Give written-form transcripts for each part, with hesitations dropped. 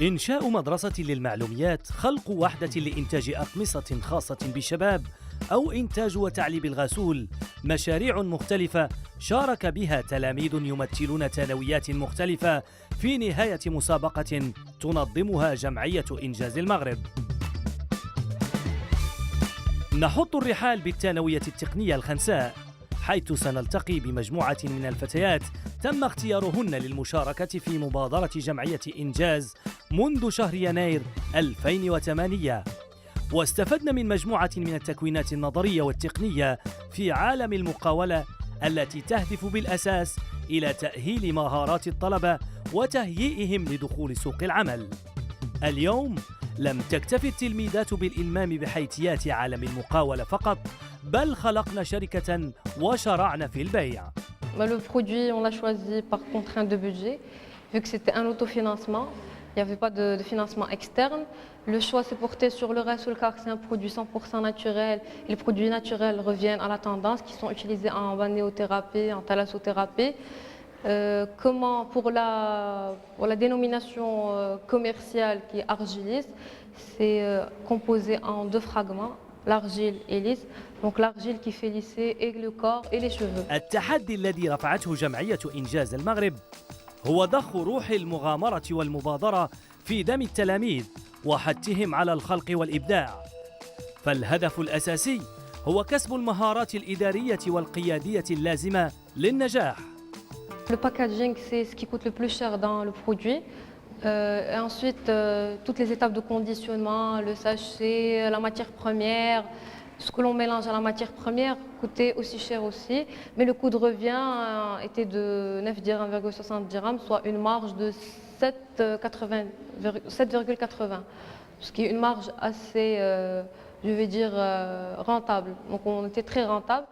إنشاء مدرسة للمعلوميات، خلق وحدة لإنتاج أقمصة خاصة بالشباب، أو إنتاج وتعليب الغسول، مشاريع مختلفة شارك بها تلاميذ يمثلون ثانويات مختلفة في نهاية مسابقة تنظمها جمعية إنجاز المغرب. نحط الرحال بالثانوية التقنية الخنساء، حيث سنلتقي بمجموعة من الفتيات تم اختيارهن للمشاركة في مبادرة جمعية إنجاز منذ شهر يناير 2008، واستفدنا من مجموعة من التكوينات النظرية والتقنية في عالم المقاولة التي تهدف بالأساس إلى تأهيل مهارات الطلبة وتهيئهم لدخول سوق العمل. اليوم لم تكتفي التلميذات بالإلمام بحيثيات عالم المقاولة فقط، بل خلقنا شركة وشرعنا في البيع. Le produit, on l'a choisi par contrainte de budget, vu que c'était un autofinancement. Il n'y avait pas de financement externe. Le choix s'est porté sur le Rassoul car c'est un produit 100% naturel. Et les produits naturels reviennent à la tendance, qui sont utilisés en balnéothérapie, en thalassothérapie. Pour la dénomination commerciale qui est Argilis, c'est composé en deux fragments, l'argile et lisse. Donc l'argile qui fait lisser et le corps et les cheveux. التحدي الذي رفعته جمعية إنجاز المغرب هو ضخ روح المغامرة والمبادرة في دم التلاميذ وحثهم على الخلق والإبداع. فالهدف الأساسي هو كسب المهارات الإدارية والقيادية اللازمة للنجاح. Le packaging, c'est ce qui coûte le plus cher dans le produit. Et ensuite, toutes les étapes de conditionnement, le sachet, la matière première, ce que l'on mélange à la matière première coûtait aussi cher aussi. Mais le coût de revient était de 9 dirhams, 60 dirhams, soit une marge de 7,80. Ce qui est une marge assez, je vais dire, rentable. Donc on était très rentable.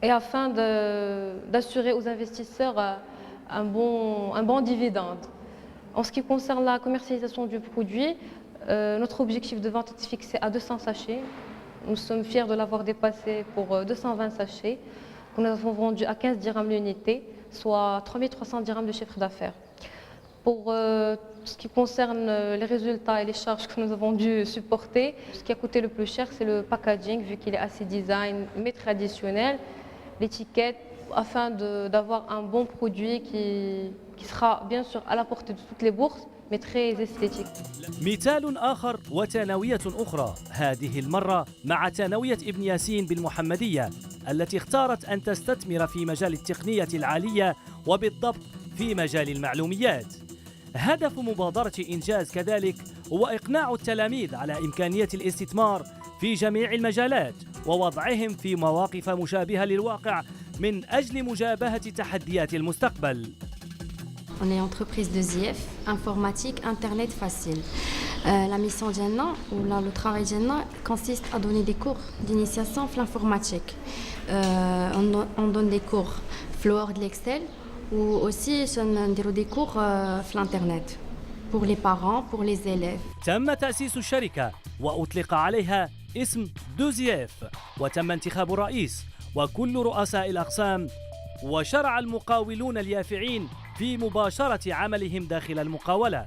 Et afin d'assurer aux investisseurs un bon dividende. En ce qui concerne la commercialisation du produit, notre objectif de vente est fixé à 200 sachets. Nous sommes fiers de l'avoir dépassé pour 220 sachets, que nous avons vendus à 15 dirhams l'unité, soit 3300 dirhams de chiffre d'affaires. Pour ce qui concerne les résultats et les charges que nous avons dû supporter, ce qui a coûté le plus cher, c'est le packaging, vu qu'il est assez design mais traditionnel. L'étiquette, afin d'avoir un bon produit qui sera bien sûr à la portée de toutes les bourses, mais très esthétique. مثال آخر وثانوية أخرى، هذه المرة مع ثانوية ابن ياسين بالمحمدية، التي اختارت أن تستثمر في مجال التقنية العالية وبالضبط في مجال المعلوميات. هدف مبادرة إنجاز كذلك هو إقناع التلاميذ على إمكانية الاستثمار في جميع المجالات ووضعهم في مواقف مشابهة للواقع من أجل مجابهة تحديات المستقبل. On est entreprise de ZIF, informatique, internet facile. La mission d'Jenna, ou le travail d'Jenna, consiste à donner des cours d'initiation à l'informatique. On donne des cours Floor de l'Excel ou aussi des cours sur l'internet pour les parents, pour les élèves. تم تأسيس الشركة وأطلق عليها اسم دوزيف، وتم انتخاب الرئيس وكل رؤساء الأقسام، وشرع المقاولون اليافعين في مباشرة عملهم داخل المقاولة.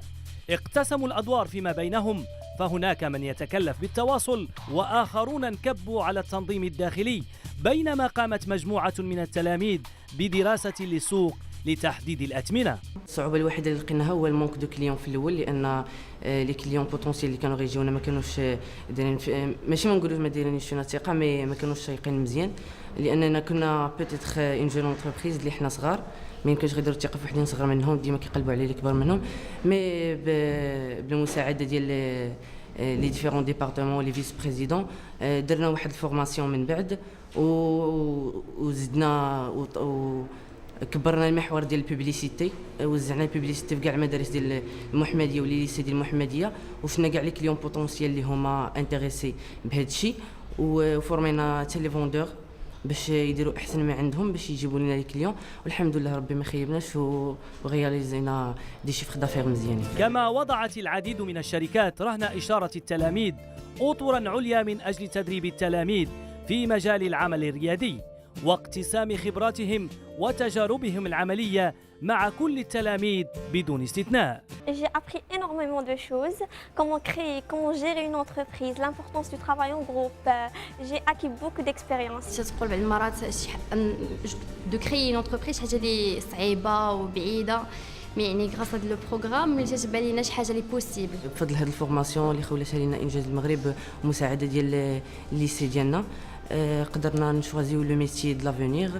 اقتسموا الأدوار فيما بينهم، فهناك من يتكلف بالتواصل وآخرون انكبوا على التنظيم الداخلي، بينما قامت مجموعة من التلاميذ بدراسة للسوق لتحديد الأثمنة. الصعوبة الوحيدة اللي لقيناها هو المونك دو كليون في الأول، لأن لي كليون بوتونسيال اللي كانوا غيجيونا ما كانوش دايرين، ماشي ما نقولوش ما دايرينش فينا ثقة، ما كانوش سايقين مزيان، لأننا كنا بوتيتر اون جون انتربريز اللي حنا صغار، ما يمكنش غيديروا الثقة في وحدين صغار منهم، ديما كيقلبوا على اللي كبار منهم. مي بالمساعدة ديال لي ديفيرون ديبارتمون لي فيس بريزيدون درنا واحد الفورماسيون من بعد وزدنا كبرنا المحور ديال البوبليسيتي، وزعنا البوبليسيتي في كاع المدارس ديال المحمديه ولي ليسي ديال المحمديه، وشفنا كاع لي كليون بوتونسيال اللي هما انتريسي بهذا الشيء، وفورمينا حتى لي فوندور باش يديروا احسن ما عندهم باش يجيبوا لنا لي كليون، والحمد لله ربي ما خيبناش وغياليزينا دي شيفر دافير مزيانين. كما وضعت العديد من الشركات رهن إشارة التلاميذ أطرا عليا من أجل تدريب التلاميذ في مجال العمل الريادي واقتسام خبراتهم وتجاربهم العملية مع كل التلاميذ بدون استثناء. J'ai appris énormément de choses, comment créer, comment gérer une entreprise, l'importance du travail en groupe. J'ai acquis beaucoup d'expérience. تقول بعض المرات de créer une entreprise حاجه اللي صعيبه وبعيده، مي يعني غراس هذا لو بروغرام اللي تتبان لينا شي حاجه اللي بوسيبل. بفضل هذه الفورماسيون اللي خولتها لنا انجاز المغرب ومساعده ديال الليسي ديالنا قدرنا نشوازيو لو ميتي دو لافونيغ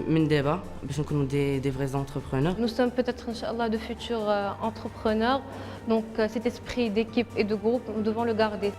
من دابا باش نكونوا دي فري انتربرونور. Nous sommes peut-être, Inch'Allah, de futurs entrepreneurs. Donc cet esprit d'équipe et de groupe, nous devons le garder.